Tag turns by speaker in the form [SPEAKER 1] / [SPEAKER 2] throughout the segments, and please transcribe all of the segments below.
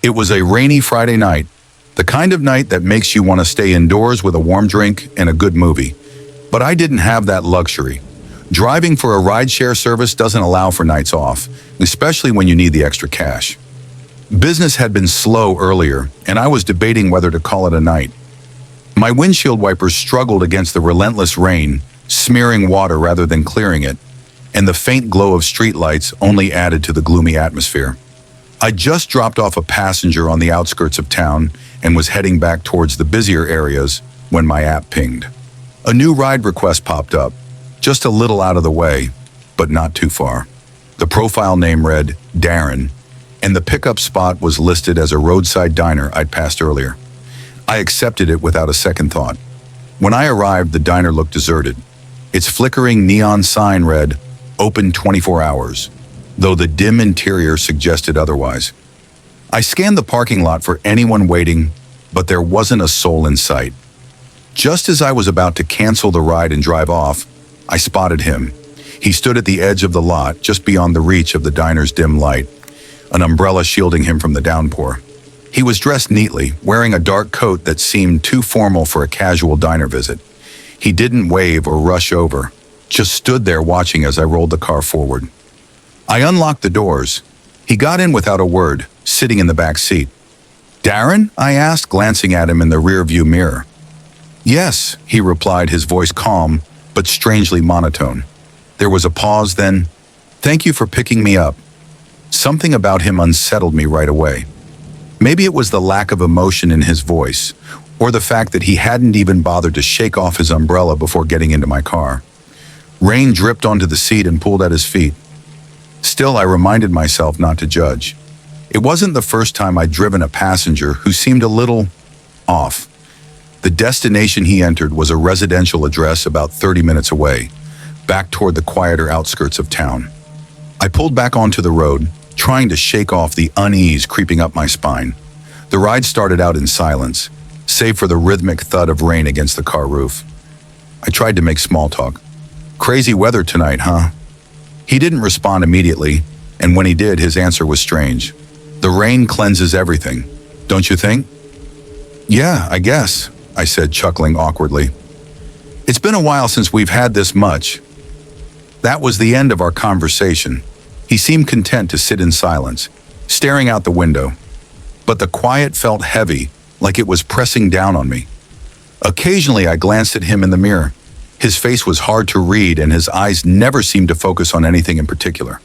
[SPEAKER 1] It was a rainy Friday night, the kind of night that makes you want to stay indoors with a warm drink and a good movie. But I didn't have that luxury. Driving for a rideshare service doesn't allow for nights off, especially when you need the extra cash. Business had been slow earlier, and I was debating whether to call it a night. My windshield wipers struggled against the relentless rain, smearing water rather than clearing it, and the faint glow of streetlights only added to the gloomy atmosphere. I just dropped off a passenger on the outskirts of town and was heading back towards the busier areas when my app pinged. A new ride request popped up, just a little out of the way, but not too far. The profile name read Darren, and the pickup spot was listed as a roadside diner I'd passed earlier. I accepted it without a second thought. When I arrived, the diner looked deserted. Its flickering neon sign read, "Open 24 hours," though the dim interior suggested otherwise. I scanned the parking lot for anyone waiting, but there wasn't a soul in sight. Just as I was about to cancel the ride and drive off, I spotted him. He stood at the edge of the lot, just beyond the reach of the diner's dim light, an umbrella shielding him from the downpour. He was dressed neatly, wearing a dark coat that seemed too formal for a casual diner visit. He didn't wave or rush over, just stood there watching as I rolled the car forward. I unlocked the doors. He got in without a word, sitting in the back seat. "Darren?" I asked, glancing at him in the rearview mirror. "Yes," he replied, his voice calm, but strangely monotone. There was a pause, then, "Thank you for picking me up." Something about him unsettled me right away. Maybe it was the lack of emotion in his voice, or the fact that he hadn't even bothered to shake off his umbrella before getting into my car. Rain dripped onto the seat and pooled at his feet. Still, I reminded myself not to judge. It wasn't the first time I'd driven a passenger who seemed a little off. The destination he entered was a residential address about 30 minutes away, back toward the quieter outskirts of town. I pulled back onto the road, trying to shake off the unease creeping up my spine. The ride started out in silence, save for the rhythmic thud of rain against the car roof. I tried to make small talk. "Crazy weather tonight, huh?" He didn't respond immediately, and when he did, his answer was strange. "The rain cleanses everything, don't you think?" "Yeah, I guess," I said, chuckling awkwardly. "It's been a while since we've had this much." That was the end of our conversation. He seemed content to sit in silence, staring out the window. But the quiet felt heavy, like it was pressing down on me. Occasionally, I glanced at him in the mirror. His face was hard to read, and his eyes never seemed to focus on anything in particular.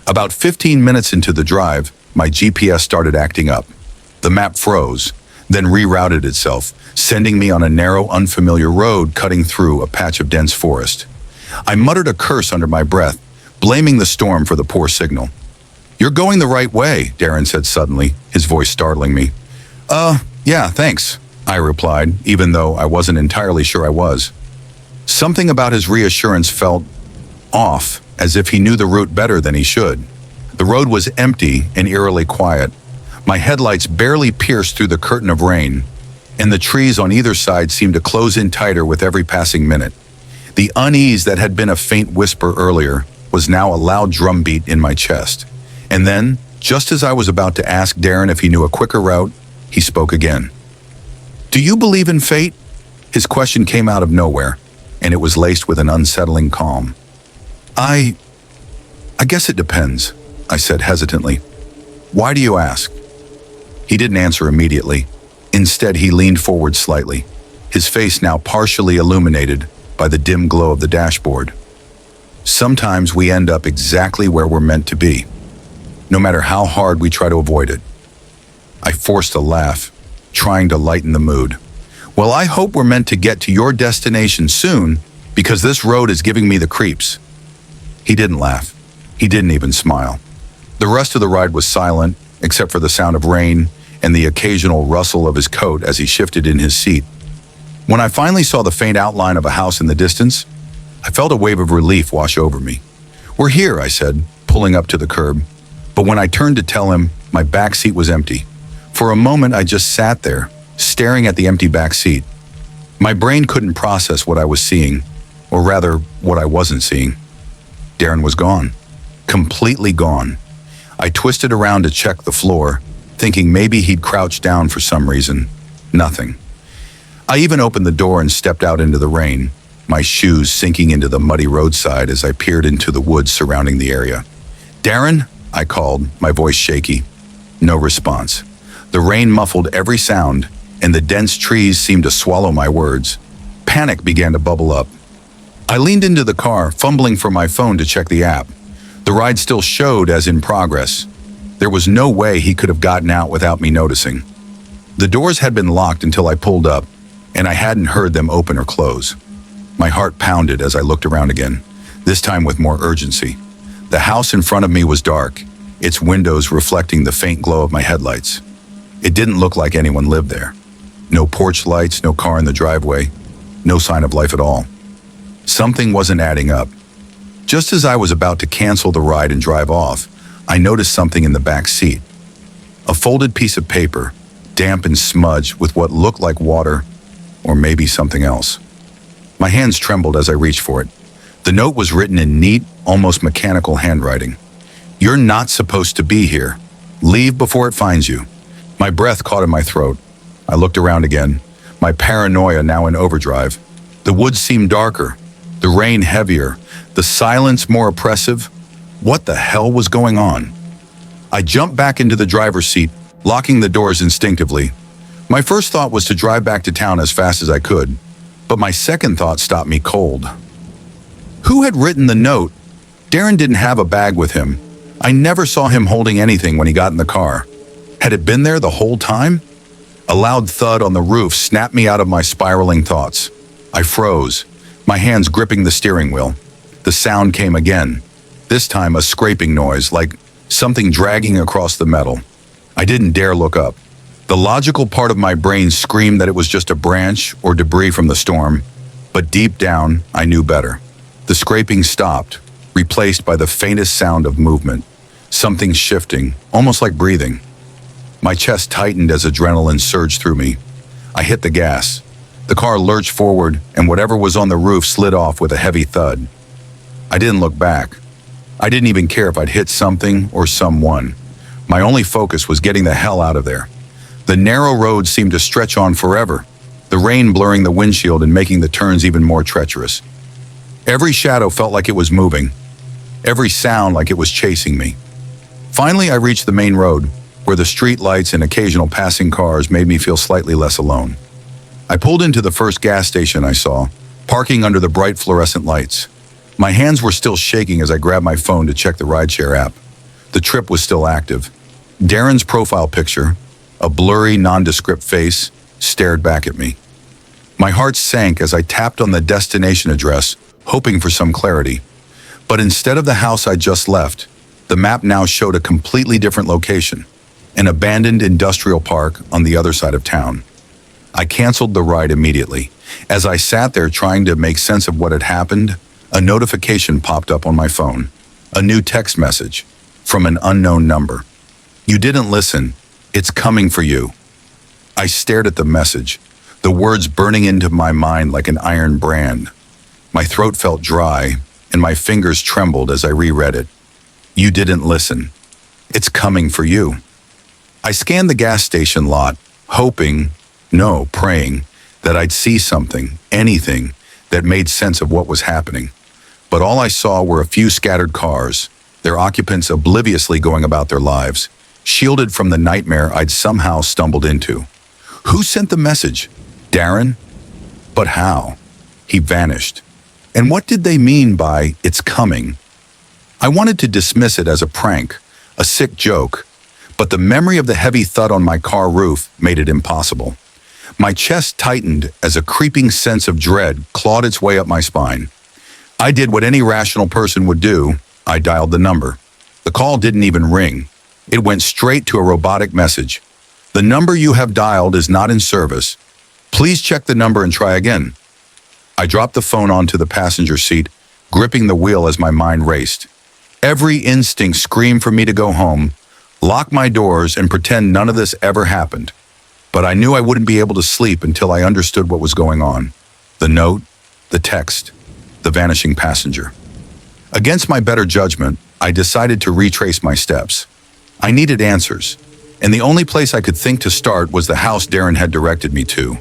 [SPEAKER 1] About 15 minutes into the drive, my GPS started acting up. The map froze, then rerouted itself, sending me on a narrow, unfamiliar road cutting through a patch of dense forest. I muttered a curse under my breath, blaming the storm for the poor signal. "You're going the right way," Darren said suddenly, his voice startling me. Yeah, thanks," I replied, even though I wasn't entirely sure I was. Something about his reassurance felt off, as if he knew the route better than he should. The road was empty and eerily quiet. My headlights barely pierced through the curtain of rain, and the trees on either side seemed to close in tighter with every passing minute. The unease that had been a faint whisper earlier was now a loud drumbeat in my chest. And then, just as I was about to ask Darren if he knew a quicker route, he spoke again. "Do you believe in fate?" His question came out of nowhere, and it was laced with an unsettling calm. I guess it depends," I said hesitantly. "Why do you ask?" He didn't answer immediately. Instead, he leaned forward slightly, his face now partially illuminated by the dim glow of the dashboard. "Sometimes we end up exactly where we're meant to be, no matter how hard we try to avoid it." I forced a laugh, trying to lighten the mood. "Well, I hope we're meant to get to your destination soon, because this road is giving me the creeps." He didn't laugh. He didn't even smile. The rest of the ride was silent, except for the sound of rain and the occasional rustle of his coat as he shifted in his seat. When I finally saw the faint outline of a house in the distance, I felt a wave of relief wash over me. "We're here," I said, pulling up to the curb. But when I turned to tell him, my back seat was empty. For a moment, I just sat there, staring at the empty back seat. My brain couldn't process what I was seeing, or rather, what I wasn't seeing. Darren was gone. Completely gone. I twisted around to check the floor, thinking maybe he'd crouched down for some reason. Nothing. I even opened the door and stepped out into the rain, my shoes sinking into the muddy roadside as I peered into the woods surrounding the area. "Darren?" I called, my voice shaky. No response. The rain muffled every sound, and the dense trees seemed to swallow my words. Panic began to bubble up. I leaned into the car, fumbling for my phone to check the app. The ride still showed as in progress. There was no way he could have gotten out without me noticing. The doors had been locked until I pulled up, and I hadn't heard them open or close. My heart pounded as I looked around again, this time with more urgency. The house in front of me was dark, its windows reflecting the faint glow of my headlights. It didn't look like anyone lived there. No porch lights, no car in the driveway, no sign of life at all. Something wasn't adding up. Just as I was about to cancel the ride and drive off, I noticed something in the back seat. A folded piece of paper, damp and smudged with what looked like water, or maybe something else. My hands trembled as I reached for it. The note was written in neat, almost mechanical handwriting. "You're not supposed to be here. Leave before it finds you." My breath caught in my throat. I looked around again, my paranoia now in overdrive. The woods seemed darker, the rain heavier, the silence more oppressive. What the hell was going on? I jumped back into the driver's seat, locking the doors instinctively. My first thought was to drive back to town as fast as I could, but my second thought stopped me cold. Who had written the note? Darren didn't have a bag with him. I never saw him holding anything when he got in the car. Had it been there the whole time? A loud thud on the roof snapped me out of my spiraling thoughts. I froze, my hands gripping the steering wheel. The sound came again, this time a scraping noise, like something dragging across the metal. I didn't dare look up. The logical part of my brain screamed that it was just a branch or debris from the storm, but deep down, I knew better. The scraping stopped, replaced by the faintest sound of movement, something shifting, almost like breathing. My chest tightened as adrenaline surged through me. I hit the gas. The car lurched forward, and whatever was on the roof slid off with a heavy thud. I didn't look back. I didn't even care if I'd hit something or someone. My only focus was getting the hell out of there. The narrow road seemed to stretch on forever, the rain blurring the windshield and making the turns even more treacherous. Every shadow felt like it was moving, every sound like it was chasing me. Finally, I reached the main road, where the street lights and occasional passing cars made me feel slightly less alone. I pulled into the first gas station I saw, parking under the bright fluorescent lights. My hands were still shaking as I grabbed my phone to check the rideshare app. The trip was still active. Darren's profile picture, a blurry, nondescript face, stared back at me. My heart sank as I tapped on the destination address, hoping for some clarity. But instead of the house I just left, the map now showed a completely different location, an abandoned industrial park on the other side of town. I canceled the ride immediately. As I sat there trying to make sense of what had happened, a notification popped up on my phone. A new text message from an unknown number. "You didn't listen. It's coming for you." I stared at the message, the words burning into my mind like an iron brand. My throat felt dry, and my fingers trembled as I reread it. "You didn't listen. It's coming for you." I scanned the gas station lot, praying, that I'd see something, anything, that made sense of what was happening. But all I saw were a few scattered cars, their occupants obliviously going about their lives, shielded from the nightmare I'd somehow stumbled into. Who sent the message? Darren? But how? He vanished. And what did they mean by "it's coming"? I wanted to dismiss it as a prank, a sick joke, but the memory of the heavy thud on my car roof made it impossible. My chest tightened as a creeping sense of dread clawed its way up my spine. I did what any rational person would do. I dialed the number. The call didn't even ring. It went straight to a robotic message. "The number you have dialed is not in service. Please check the number and try again." I dropped the phone onto the passenger seat, gripping the wheel as my mind raced. Every instinct screamed for me to go home, lock my doors, and pretend none of this ever happened. But I knew I wouldn't be able to sleep until I understood what was going on. The note, the text, the vanishing passenger. Against my better judgment, I decided to retrace my steps. I needed answers. and the only place I could think to start was the house Darren had directed me to,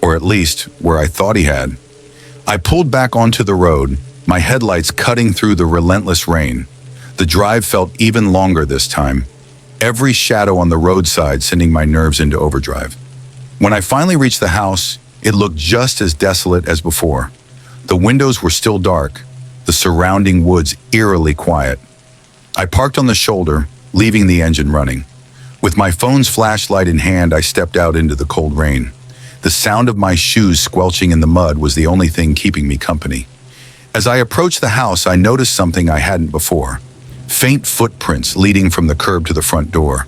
[SPEAKER 1] or at least where I thought he had. I pulled back onto the road, my headlights cutting through the relentless rain. The drive felt even longer this time, every shadow on the roadside sending my nerves into overdrive. When I finally reached the house, it looked just as desolate as before. The windows were still dark, the surrounding woods eerily quiet. I parked on the shoulder, leaving the engine running. With my phone's flashlight in hand, I stepped out into the cold rain. The sound of my shoes squelching in the mud was the only thing keeping me company. As I approached the house, I noticed something I hadn't before. Faint footprints leading from the curb to the front door.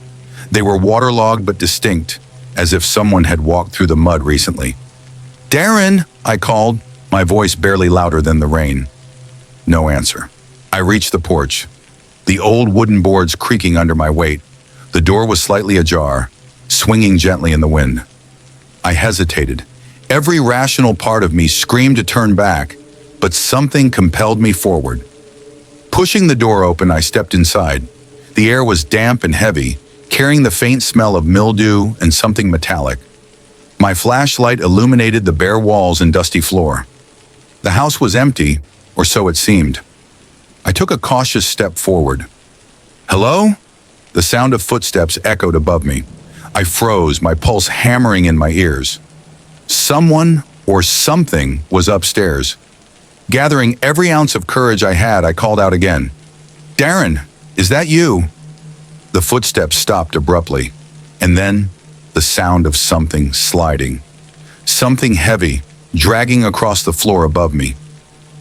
[SPEAKER 1] They were waterlogged but distinct, as if someone had walked through the mud recently. "Darren!" I called, my voice barely louder than the rain. No answer. I reached the porch, the old wooden boards creaking under my weight. The door was slightly ajar, swinging gently in the wind. I hesitated. Every rational part of me screamed to turn back, but something compelled me forward. Pushing the door open, I stepped inside. The air was damp and heavy, carrying the faint smell of mildew and something metallic. My flashlight illuminated the bare walls and dusty floor. The house was empty, or so it seemed. I took a cautious step forward. "Hello?" The sound of footsteps echoed above me. I froze, my pulse hammering in my ears. Someone or something was upstairs. Gathering every ounce of courage I had, I called out again. "Darren, is that you?" The footsteps stopped abruptly, and then the sound of something sliding. Something heavy, dragging across the floor above me.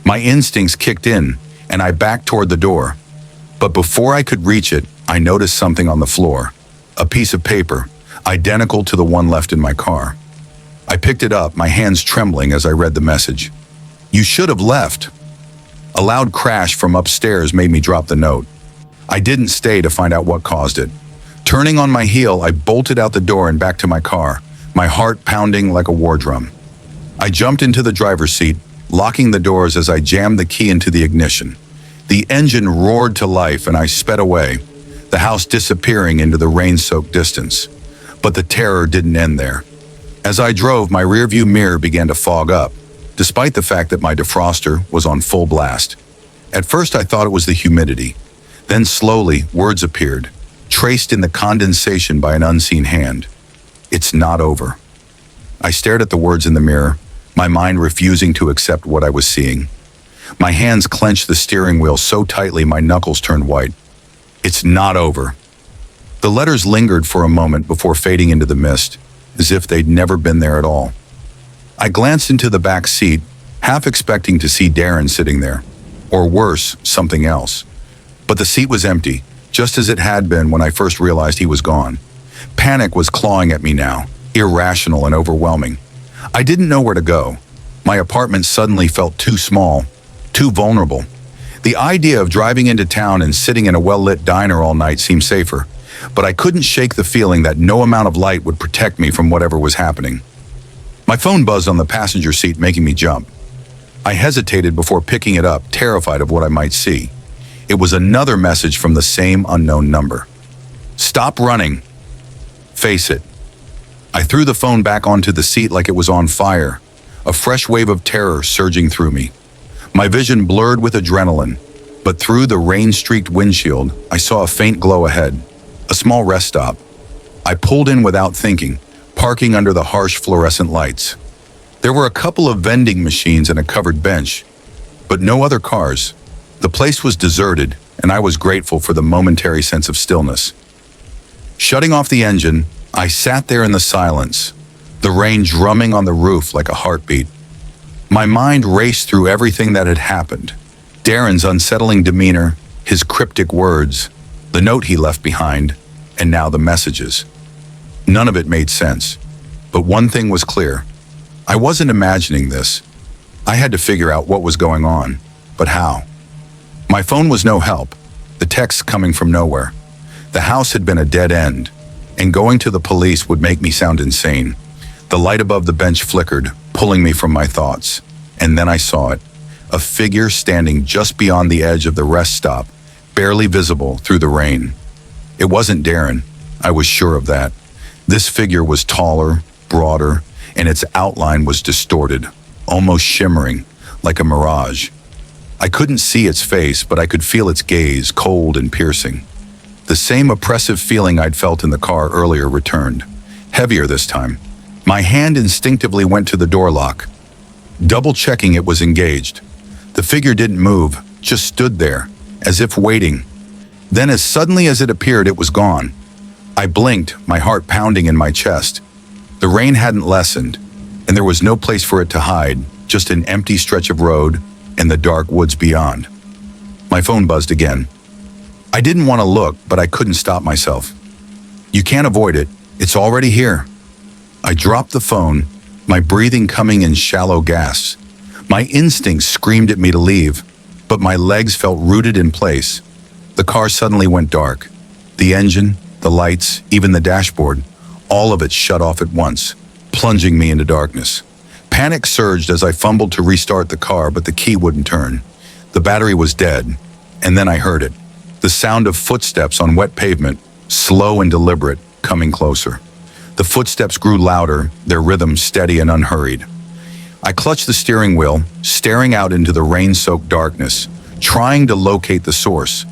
[SPEAKER 1] My instincts kicked in, and I backed toward the door. But before I could reach it, I noticed something on the floor. A piece of paper, identical to the one left in my car. I picked it up, my hands trembling as I read the message. "You should have left." A loud crash from upstairs made me drop the note. I didn't stay to find out what caused it. Turning on my heel, I bolted out the door and back to my car, my heart pounding like a war drum. I jumped into the driver's seat, locking the doors as I jammed the key into the ignition. The engine roared to life and I sped away, the house disappearing into the rain-soaked distance. But the terror didn't end there. As I drove, my rearview mirror began to fog up, despite the fact that my defroster was on full blast. At first I thought it was the humidity. Then slowly, words appeared, traced in the condensation by an unseen hand. "It's not over." I stared at the words in the mirror, my mind refusing to accept what I was seeing. My hands clenched the steering wheel so tightly my knuckles turned white. "It's not over." The letters lingered for a moment before fading into the mist, as if they'd never been there at all. I glanced into the back seat, half expecting to see Darren sitting there, or worse, something else. But the seat was empty, just as it had been when I first realized he was gone. Panic was clawing at me now, irrational and overwhelming. I didn't know where to go. My apartment suddenly felt too small, too vulnerable. The idea of driving into town and sitting in a well-lit diner all night seemed safer, but I couldn't shake the feeling that no amount of light would protect me from whatever was happening. My phone buzzed on the passenger seat, making me jump. I hesitated before picking it up, terrified of what I might see. It was another message from the same unknown number. "Stop running. Face it." I threw the phone back onto the seat like it was on fire, a fresh wave of terror surging through me. My vision blurred with adrenaline, but through the rain-streaked windshield, I saw a faint glow ahead, a small rest stop. I pulled in without thinking, parking under the harsh fluorescent lights. There were a couple of vending machines and a covered bench, but no other cars. The place was deserted, and I was grateful for the momentary sense of stillness. Shutting off the engine, I sat there in the silence, the rain drumming on the roof like a heartbeat. My mind raced through everything that had happened. Darren's unsettling demeanor, his cryptic words, the note he left behind, and now the messages. None of it made sense, but one thing was clear. I wasn't imagining this. I had to figure out what was going on, but how? My phone was no help, the texts coming from nowhere. The house had been a dead end, and going to the police would make me sound insane. The light above the bench flickered, pulling me from my thoughts. And then I saw it, a figure standing just beyond the edge of the rest stop, barely visible through the rain. It wasn't Darren. I was sure of that. This figure was taller, broader, and its outline was distorted, almost shimmering, like a mirage. I couldn't see its face, but I could feel its gaze, cold and piercing. The same oppressive feeling I'd felt in the car earlier returned, heavier this time. My hand instinctively went to the door lock, double-checking it was engaged. The figure didn't move, just stood there, as if waiting. Then as suddenly as it appeared, it was gone. I blinked, my heart pounding in my chest. The rain hadn't lessened, and there was no place for it to hide, just an empty stretch of road and the dark woods beyond. My phone buzzed again. I didn't want to look, but I couldn't stop myself. You can't avoid it. It's already here. I dropped the phone, my breathing coming in shallow gasps. My instincts screamed at me to leave, but my legs felt rooted in place. The car suddenly went dark. The engine, the lights, even the dashboard, all of it shut off at once, plunging me into darkness. Panic surged as I fumbled to restart the car, but the key wouldn't turn. The battery was dead, and then I heard it. The sound of footsteps on wet pavement, slow and deliberate, coming closer. The footsteps grew louder, their rhythm steady and unhurried. I clutched the steering wheel, staring out into the rain-soaked darkness, trying to locate the source.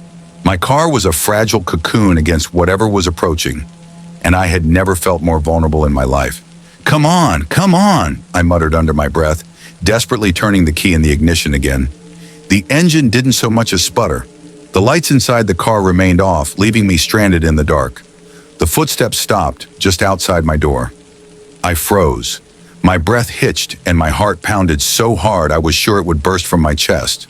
[SPEAKER 1] My car was a fragile cocoon against whatever was approaching, and I had never felt more vulnerable in my life. Come on, I muttered under my breath, desperately turning the key in the ignition again. The engine didn't so much as sputter. The lights inside the car remained off, leaving me stranded in the dark. The footsteps stopped just outside my door. I froze. My breath hitched and my heart pounded so hard I was sure it would burst from my chest.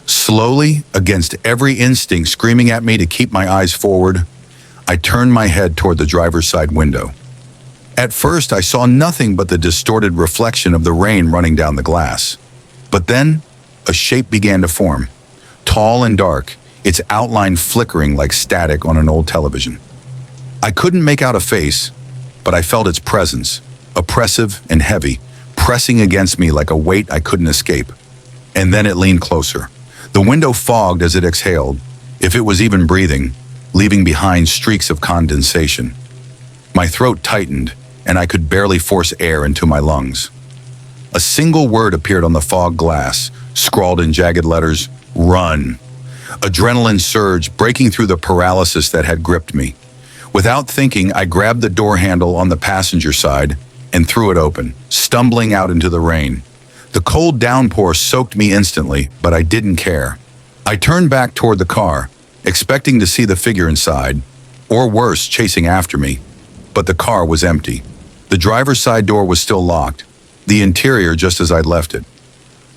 [SPEAKER 1] Slowly, against every instinct screaming at me to keep my eyes forward, I turned my head toward the driver's side window. At first, I saw nothing but the distorted reflection of the rain running down the glass. But then, a shape began to form. Tall and dark, its outline flickering like static on an old television. I couldn't make out a face, but I felt its presence, oppressive and heavy, pressing against me like a weight I couldn't escape. And then it leaned closer. The window fogged as it exhaled, if it was even breathing, leaving behind streaks of condensation. My throat tightened, and I could barely force air into my lungs. A single word appeared on the fog glass, scrawled in jagged letters, "Run." Adrenaline surged, breaking through the paralysis that had gripped me. Without thinking, I grabbed the door handle on the passenger side and threw it open, stumbling out into the rain. The cold downpour soaked me instantly, but I didn't care. I turned back toward the car, expecting to see the figure inside, or worse, chasing after me. But the car was empty. The driver's side door was still locked, the interior just as I'd left it.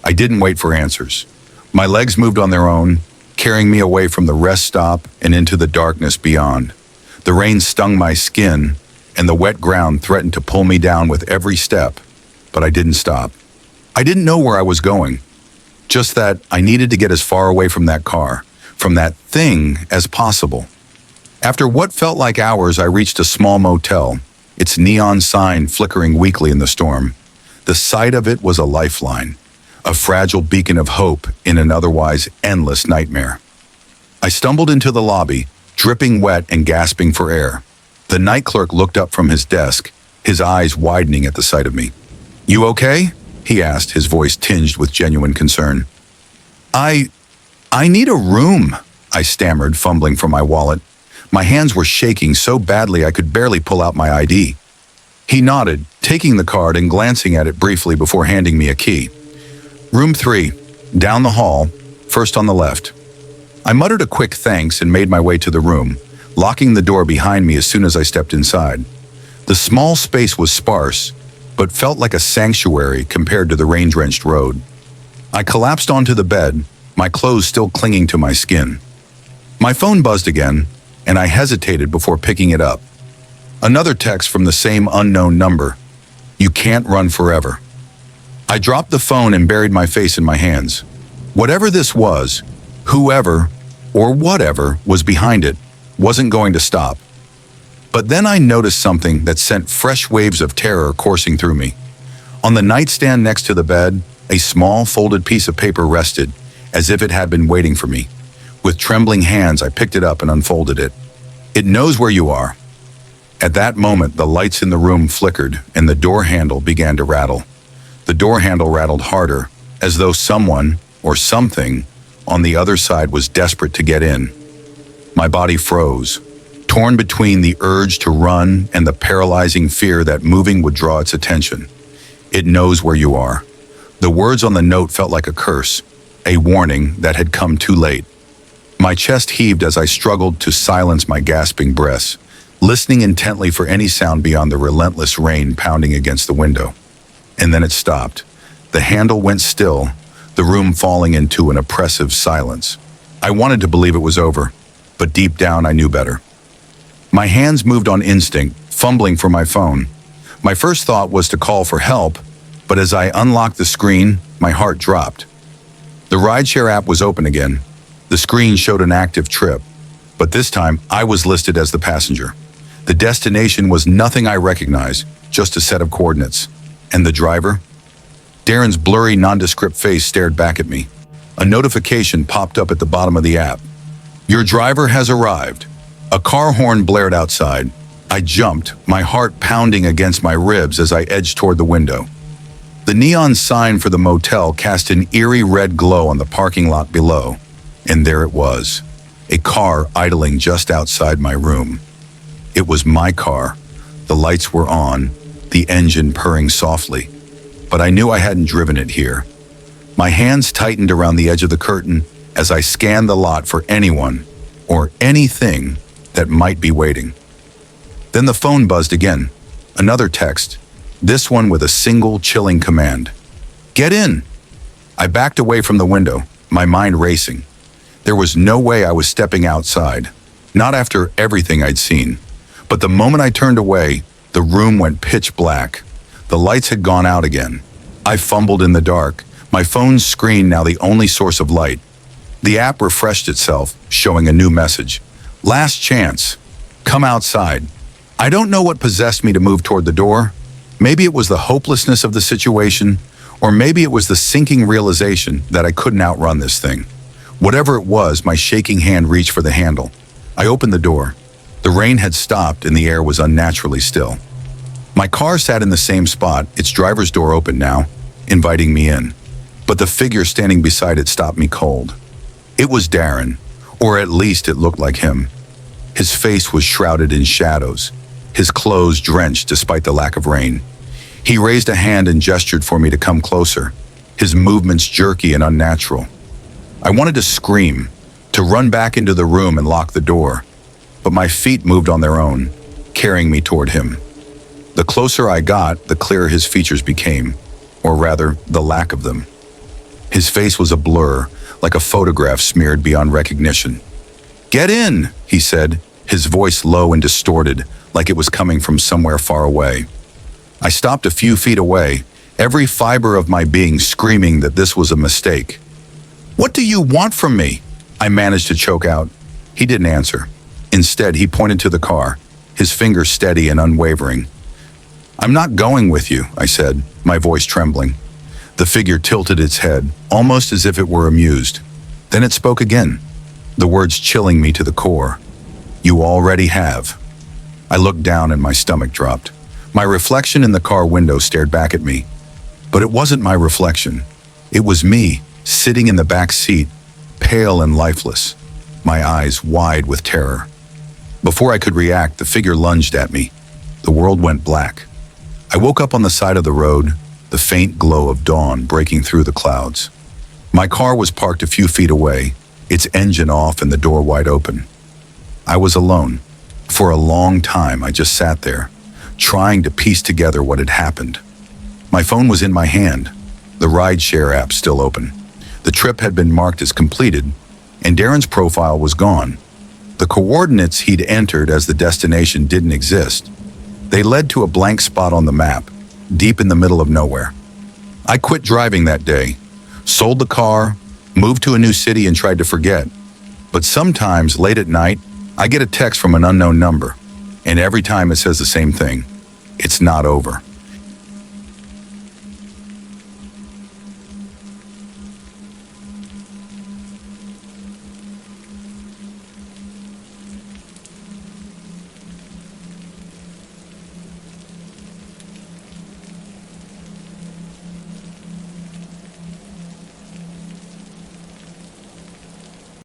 [SPEAKER 1] I didn't wait for answers. My legs moved on their own, carrying me away from the rest stop and into the darkness beyond. The rain stung my skin, and the wet ground threatened to pull me down with every step, but I didn't stop. I didn't know where I was going, just that I needed to get as far away from that car, from that thing, as possible. After what felt like hours, I reached a small motel, its neon sign flickering weakly in the storm. The sight of it was a lifeline, a fragile beacon of hope in an otherwise endless nightmare. I stumbled into the lobby, dripping wet and gasping for air. The night clerk looked up from his desk, his eyes widening at the sight of me. "You okay?" he asked, his voice tinged with genuine concern. I need a room," I stammered, fumbling for my wallet. My hands were shaking so badly I could barely pull out my ID. He nodded, taking the card and glancing at it briefly before handing me a key. "Room 3, down the hall, first on the left." I muttered a quick thanks and made my way to the room, locking the door behind me as soon as I stepped inside. The small space was sparse, but felt like a sanctuary compared to the rain-drenched road. I collapsed onto the bed, my clothes still clinging to my skin. My phone buzzed again, and I hesitated before picking it up. Another text from the same unknown number. "You can't run forever." I dropped the phone and buried my face in my hands. Whatever this was, whoever or whatever was behind it wasn't going to stop. But then I noticed something that sent fresh waves of terror coursing through me. On the nightstand next to the bed, a small folded piece of paper rested, as if it had been waiting for me. With trembling hands, I picked it up and unfolded it. "It knows where you are. At that moment, the lights in the room flickered and the door handle began to rattle. The door handle rattled harder, as though someone, or something, on the other side was desperate to get in. My body froze, torn between the urge to run and the paralyzing fear that moving would draw its attention. It knows where you are. The words on the note felt like a curse, a warning that had come too late. My chest heaved as I struggled to silence my gasping breaths, listening intently for any sound beyond the relentless rain pounding against the window. And then it stopped. The handle went still, the room falling into an oppressive silence. I wanted to believe it was over, but deep down I knew better. My hands moved on instinct, fumbling for my phone. My first thought was to call for help, but as I unlocked the screen, my heart dropped. The rideshare app was open again. The screen showed an active trip, but this time I was listed as the passenger. The destination was nothing I recognized, just a set of coordinates. And the driver? Darren's blurry, nondescript face stared back at me. A notification popped up at the bottom of the app. Your driver has arrived. A car horn blared outside. I jumped, my heart pounding against my ribs as I edged toward the window. The neon sign for the motel cast an eerie red glow on the parking lot below, and there it was, a car idling just outside my room. It was my car. The lights were on, the engine purring softly, but I knew I hadn't driven it here. My hands tightened around the edge of the curtain as I scanned the lot for anyone or anything that might be waiting. Then the phone buzzed again. Another text, this one with a single chilling command. Get in! I backed away from the window, my mind racing. There was no way I was stepping outside, not after everything I'd seen. But the moment I turned away, the room went pitch black. The lights had gone out again. I fumbled in the dark, my phone's screen now the only source of light. The app refreshed itself, showing a new message. Last chance. Come outside. I don't know what possessed me to move toward the door. Maybe it was the hopelessness of the situation, or maybe it was the sinking realization that I couldn't outrun this thing. Whatever it was, my shaking hand reached for the handle. I opened the door. The rain had stopped and the air was unnaturally still. My car sat in the same spot, its driver's door open now, inviting me in. But the figure standing beside it stopped me cold. It was Darren, or at least it looked like him. His face was shrouded in shadows, his clothes drenched despite the lack of rain. He raised a hand and gestured for me to come closer, his movements jerky and unnatural. I wanted to scream, to run back into the room and lock the door, but my feet moved on their own, carrying me toward him. The closer I got, the clearer his features became, or rather, the lack of them. His face was a blur, like a photograph smeared beyond recognition. Get in, he said, his voice low and distorted, like it was coming from somewhere far away. I stopped a few feet away, every fiber of my being screaming that this was a mistake. What do you want from me? I managed to choke out. He didn't answer. Instead, he pointed to the car, his finger steady and unwavering. I'm not going with you, I said, my voice trembling. The figure tilted its head, almost as if it were amused. Then it spoke again, the words chilling me to the core. You already have. I looked down and my stomach dropped. My reflection in the car window stared back at me. But it wasn't my reflection. It was me, sitting in the back seat, pale and lifeless, my eyes wide with terror. Before I could react, the figure lunged at me. The world went black. I woke up on the side of the road, the faint glow of dawn breaking through the clouds. My car was parked a few feet away, its engine off and the door wide open. I was alone. For a long time, I just sat there, trying to piece together what had happened. My phone was in my hand, the rideshare app still open. The trip had been marked as completed, and Darren's profile was gone. The coordinates he'd entered as the destination didn't exist. They led to a blank spot on the map, deep in the middle of nowhere. I quit driving that day, sold the car, moved to a new city and tried to forget. But sometimes, late at night, I get a text from an unknown number, and every time it says the same thing. It's not over.